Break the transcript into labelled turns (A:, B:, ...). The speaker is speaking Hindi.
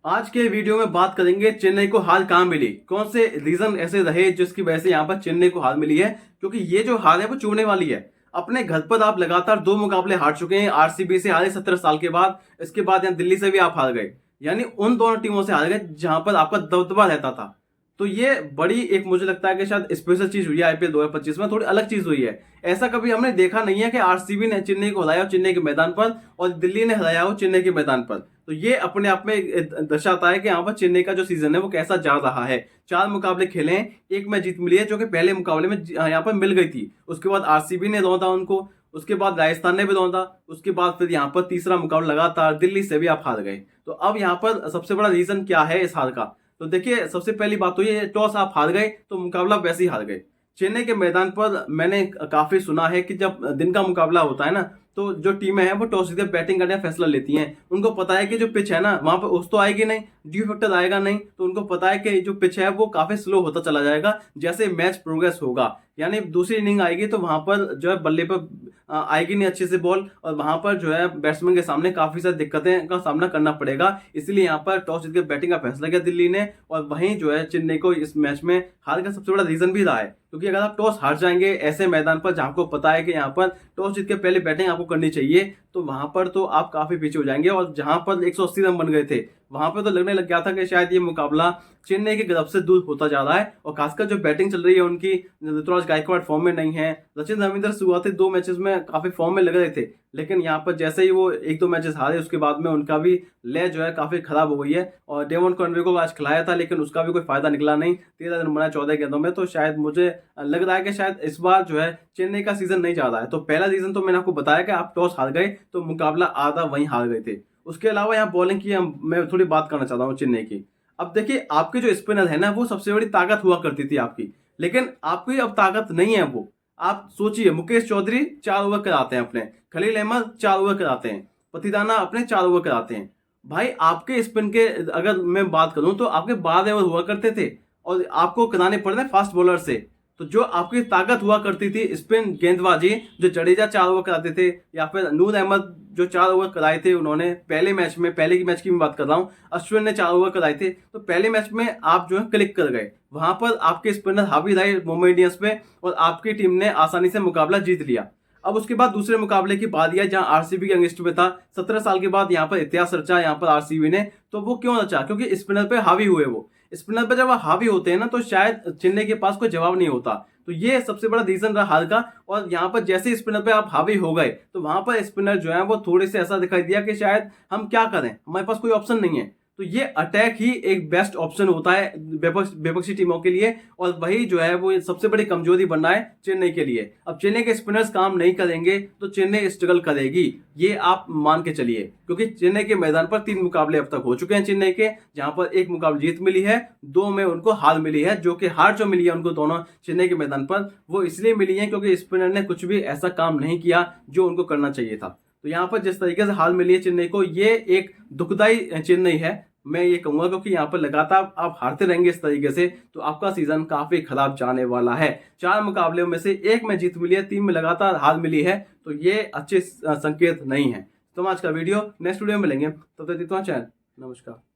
A: आज के वीडियो में बात करेंगे चेन्नई को हार कहाँ मिली, कौन से रीजन ऐसे रहे जिसकी वजह से यहाँ पर चेन्नई को हार मिली है। क्योंकि ये जो हार है वो चूड़ने वाली है। अपने घर पर आप लगातार 2 मुकाबले हार चुके हैं। आरसीबी से हारे 17 साल के बाद। इसके बाद यहाँ दिल्ली से भी आप हार गए, यानी उन दोनों टीमों से हार गए जहां पर आपका दबदबा रहता था। तो ये बड़ी एक मुझे लगता है कि शायद स्पेशल चीज हुई है आईपीएल 2025 में, थोड़ी अलग चीज हुई है। ऐसा कभी हमने देखा नहीं है कि आरसीबी ने चेन्नई को हराया हो चेन्नई के मैदान पर और दिल्ली ने हराया हो चेन्नई के मैदान पर। तो ये अपने आप में दर्शाता है कि यहाँ पर चेन्नई का जो सीजन है वो कैसा जा रहा है। 4 मुकाबले खेले हैं, एक मैच जीत मिली है जो कि पहले मुकाबले में यहाँ पर मिल गई थी। उसके बाद आरसीबी ने रौंदा उनको, उसके बाद राजस्थान ने भी रौंदा, उसके बाद फिर यहाँ पर तीसरा मुकाबला लगातार दिल्ली से भी आप हार गए। तो अब यहाँ पर सबसे बड़ा रीजन क्या है इस हार का? तो देखिए, सबसे पहली बात तो ये, टॉस आप हार गए तो मुकाबला वैसे ही हार गए। चेन्नई के मैदान पर मैंने काफी सुना है कि जब दिन का मुकाबला होता है ना, तो जो टीमें हैं वो टॉस जीत बैटिंग करने का फैसला लेती हैं। उनको पता है कि जो पिच है ना वहां पर उस तो आएगी नहीं, ड्यू फैक्टर आएगा नहीं, तो उनको पता है कि जो पिच है वो काफी स्लो होता चला जाएगा जैसे मैच प्रोग्रेस होगा। यानी दूसरी इनिंग आएगी तो वहां पर जो है बल्ले पर आएगी नहीं अच्छे से बॉल, और वहां पर जो है बैट्समैन के सामने काफी सारी दिक्कतें का सामना करना पड़ेगा। इसलिए यहाँ पर टॉस जीत के बैटिंग का फैसला किया दिल्ली ने, और वहीं जो है चेन्नई को इस मैच में हार का सबसे बड़ा रीजन भी रहा है। क्योंकि अगर आप टॉस हार जाएंगे ऐसे मैदान पर जहां आपको पता है कि यहाँ पर टॉस जीत के पहले बैटिंग आपको करनी चाहिए, तो वहां पर तो आप काफी पीछे हो जाएंगे। और जहां पर 180 रन बन गए थे वहां पर तो लगने लग गया था कि शायद ये मुकाबला चेन्नई के गिरफ्त से दूर होता जा रहा है। और खासकर जो बैटिंग चल रही है उनकी, ऋतुराज गायकवाड़ फॉर्म में नहीं है, सचिन रविंद्र शुरुआती 2 मैचेस में काफी फॉर्म में लग रहे थे, लेकिन यहाँ पर जैसे ही वो 1-2 मैचेस हारे उसके बाद में उनका भी लय जो है काफी खराब हो गई है। और डेवन कॉनवे को आज खिलाया था लेकिन उसका भी कोई फायदा निकला नहीं। 13 रन बनाए 14 गेंदों में। तो शायद मुझे लग रहा है कि शायद इस बार जो है चेन्नई का सीजन नहीं जा रहा है। तो पहला रीजन तो मैंने आपको बताया कि आप टॉस हार गए तो मुकाबला आधा वहीं हार गए थे। उसके अलावा यहाँ बॉलिंग की मैं थोड़ी बात करना चाहता हूँ चेन्नई की। अब देखिए, आपके जो स्पिनर है ना वो सबसे बड़ी ताकत हुआ करती थी आपकी, लेकिन आपकी अब ताकत नहीं है वो। आप सोचिए, मुकेश चौधरी 4 ओवर कराते हैं अपने, खलील अहमद 4 ओवर कराते हैं, पतिदाना अपने 4 ओवर कराते हैं। भाई आपके स्पिन के अगर मैं बात करूं तो आपके 12 ओवर हुआ करते थे और आपको कराने पड़ रहे फास्ट बॉलर से। तो जो आपकी ताकत हुआ करती थी स्पिन गेंदबाजी, जो जडेजा 4 ओवर कराते थे या फिर नूर अहमद जो 4 ओवर कराए थे उन्होंने पहले मैच में, पहले की मैच की मैं बात कर रहा हूँ, अश्विन ने 4 ओवर कराए थे, तो पहले मैच में आप जो है क्लिक कर गए। वहां पर आपके स्पिनर हावी रहे मुंबई इंडियंस पे और आपकी टीम ने आसानी से मुकाबला जीत लिया। अब उसके बाद दूसरे मुकाबले की बात यह, जहां आरसीबी के अगेंस्ट में था, 17 साल के बाद यहाँ पर इतिहास रचा यहाँ पर आरसीबी ने। तो वो क्यों रचा? क्योंकि स्पिनर पे हावी हुए। वो स्पिनर पे जब हावी होते हैं ना तो शायद चेन्नई के पास कोई जवाब नहीं होता। तो ये सबसे बड़ा रीजन रहा हार का। और यहाँ पर जैसे स्पिनर पे आप हावी हो गए तो वहां पर स्पिनर जो है वो थोड़े से ऐसा दिखाई दिया कि शायद हम क्या करें, हमारे पास कोई ऑप्शन नहीं है। तो ये अटैक ही एक बेस्ट ऑप्शन होता है विपक्षी टीमों के लिए, और वही जो है वो सबसे बड़ी कमजोरी बन रहा है चेन्नई के लिए। अब चेन्नई के स्पिनर्स काम नहीं करेंगे तो चेन्नई स्ट्रगल करेगी, ये आप मान के चलिए। क्योंकि चेन्नई के मैदान पर 3 मुकाबले अब तक हो चुके हैं चेन्नई के, जहां पर 1 मुकाबला जीत मिली है, 2 में उनको हार मिली है। जो कि हार जो मिली है उनको दोनों चेन्नई के मैदान पर वो इसलिए मिली है क्योंकि स्पिनर ने कुछ भी ऐसा काम नहीं किया जो उनको करना चाहिए था। तो यहाँ पर जिस तरीके से हार मिली है चेन्नई को, ये एक दुखदाई चेन्नई है मैं ये कहूंगा। क्योंकि यहाँ पर लगातार आप हारते रहेंगे इस तरीके से तो आपका सीजन काफी खराब जाने वाला है। 4 मुकाबले में से 1 में जीत मिली है, 3 में लगातार हार मिली है, तो ये अच्छे संकेत नहीं है। तो आज का वीडियो नेक्स्ट वीडियो में मिलेंगे, तब तक चैनल। नमस्कार।